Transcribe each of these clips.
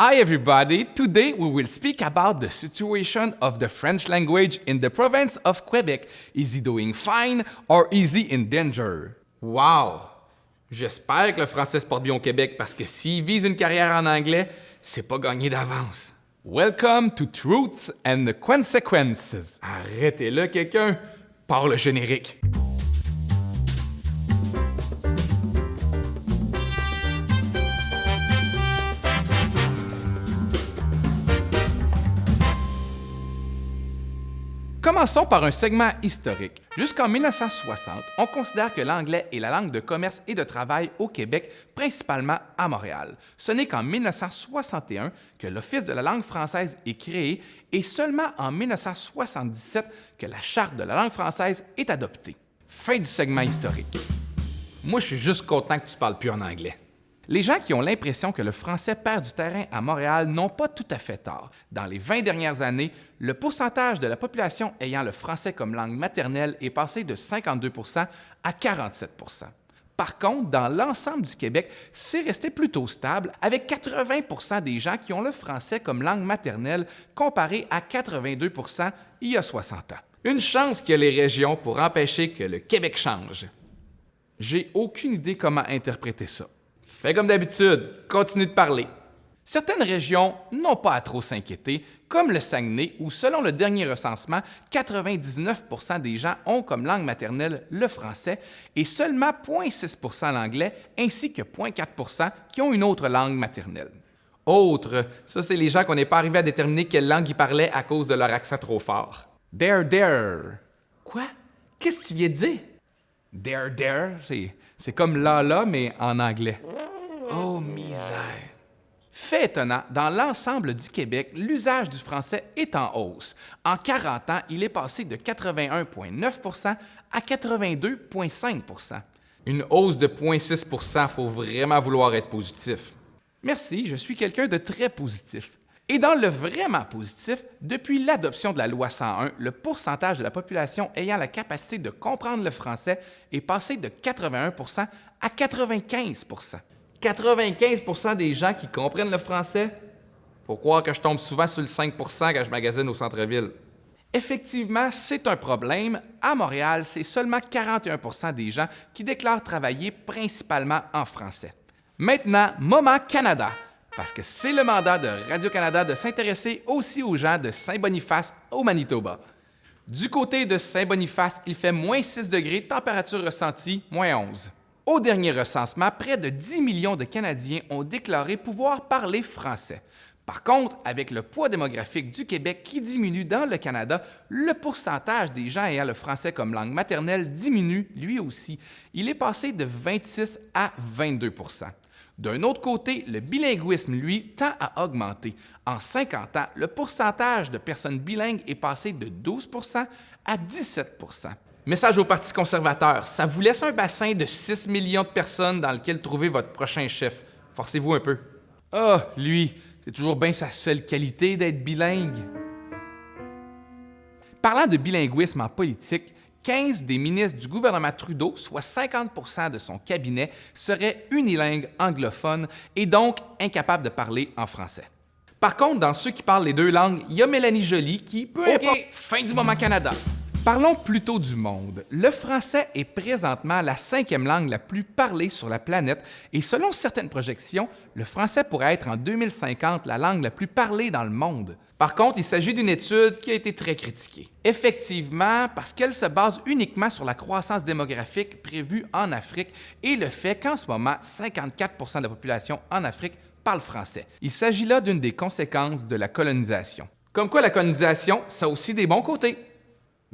Hi everybody, today we will speak about the situation of the French language in the province of Quebec. Is it doing fine or is it in danger? Wow! J'espère que le français se porte bien au Québec parce que s'il vise une carrière en anglais, c'est pas gagné d'avance. Welcome to Truths and the Consequences. Arrêtez-le quelqu'un! Par le générique. Commençons par un segment historique. Jusqu'en 1960, on considère que l'anglais est la langue de commerce et de travail au Québec, principalement à Montréal. Ce n'est qu'en 1961 que l'Office de la langue française est créé et seulement en 1977 que la Charte de la langue française est adoptée. Fin du segment historique. Moi, je suis juste content que tu parles plus en anglais. Les gens qui ont l'impression que le français perd du terrain à Montréal n'ont pas tout à fait tort. Dans les 20 dernières années, le pourcentage de la population ayant le français comme langue maternelle est passé de 52 % à 47 %. Par contre, dans l'ensemble du Québec, c'est resté plutôt stable, avec 80 % des gens qui ont le français comme langue maternelle, comparé à 82 % il y a 60 ans. Une chance qu'il y a les régions pour empêcher que le Québec change. J'ai aucune idée comment interpréter ça. Fais comme d'habitude, continue de parler. Certaines régions n'ont pas à trop s'inquiéter, comme le Saguenay, où, selon le dernier recensement, 99 % des gens ont comme langue maternelle le français et seulement 0,6 % l'anglais, ainsi que 0,4 % qui ont une autre langue maternelle. Autre, ça c'est les gens qu'on n'est pas arrivé à déterminer quelle langue ils parlaient à cause de leur accent trop fort. There. Quoi? Qu'est-ce que tu viens de dire? There, c'est comme là, mais en anglais. Oh, misère! Fait étonnant, dans l'ensemble du Québec, l'usage du français est en hausse. En 40 ans, il est passé de 81,9 % à 82,5 %. Une hausse de 0,6 %, faut vraiment vouloir être positif. Merci, je suis quelqu'un de très positif. Et dans le vraiment positif, depuis l'adoption de la loi 101, le pourcentage de la population ayant la capacité de comprendre le français est passé de 81 % à 95 %. 95 % des gens qui comprennent le français? Faut croire que je tombe souvent sur le 5 % quand je magasine au centre-ville. Effectivement, c'est un problème. À Montréal, c'est seulement 41 % des gens qui déclarent travailler principalement en français. Maintenant, Moment Canada, parce que c'est le mandat de Radio-Canada de s'intéresser aussi aux gens de Saint-Boniface au Manitoba. Du côté de Saint-Boniface, il fait moins 6 degrés, température ressentie, moins 11. Au dernier recensement, près de 10 millions de Canadiens ont déclaré pouvoir parler français. Par contre, avec le poids démographique du Québec qui diminue dans le Canada, le pourcentage des gens ayant le français comme langue maternelle diminue lui aussi. Il est passé de 26 à 22 %. D'un autre côté, le bilinguisme, lui, tend à augmenter. En 50 ans, le pourcentage de personnes bilingues est passé de 12 % à 17 %. Message au Parti conservateur, ça vous laisse un bassin de 6 millions de personnes dans lequel trouver votre prochain chef. Forcez-vous un peu. Ah, lui, c'est toujours bien sa seule qualité d'être bilingue. Parlant de bilinguisme en politique, 15 des ministres du gouvernement Trudeau, soit 50 % de son cabinet, seraient unilingues anglophones et donc incapables de parler en français. Par contre, dans ceux qui parlent les deux langues, il y a Mélanie Joly qui peut... OK, fin du Moment Canada. Parlons plutôt du monde. Le français est présentement la 5e langue la plus parlée sur la planète et selon certaines projections, le français pourrait être en 2050 la langue la plus parlée dans le monde. Par contre, il s'agit d'une étude qui a été très critiquée. Effectivement, parce qu'elle se base uniquement sur la croissance démographique prévue en Afrique et le fait qu'en ce moment, 54 % de la population en Afrique parle français. Il s'agit là d'une des conséquences de la colonisation. Comme quoi la colonisation, ça a aussi des bons côtés.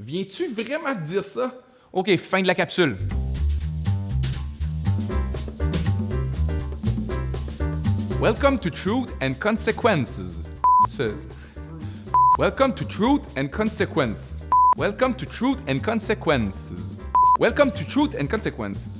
Viens-tu vraiment te dire ça? OK, fin de la capsule. Welcome to Truth and Consequences. Welcome to Truth and Consequences. Welcome to Truth and Consequences. Welcome to Truth and Consequences.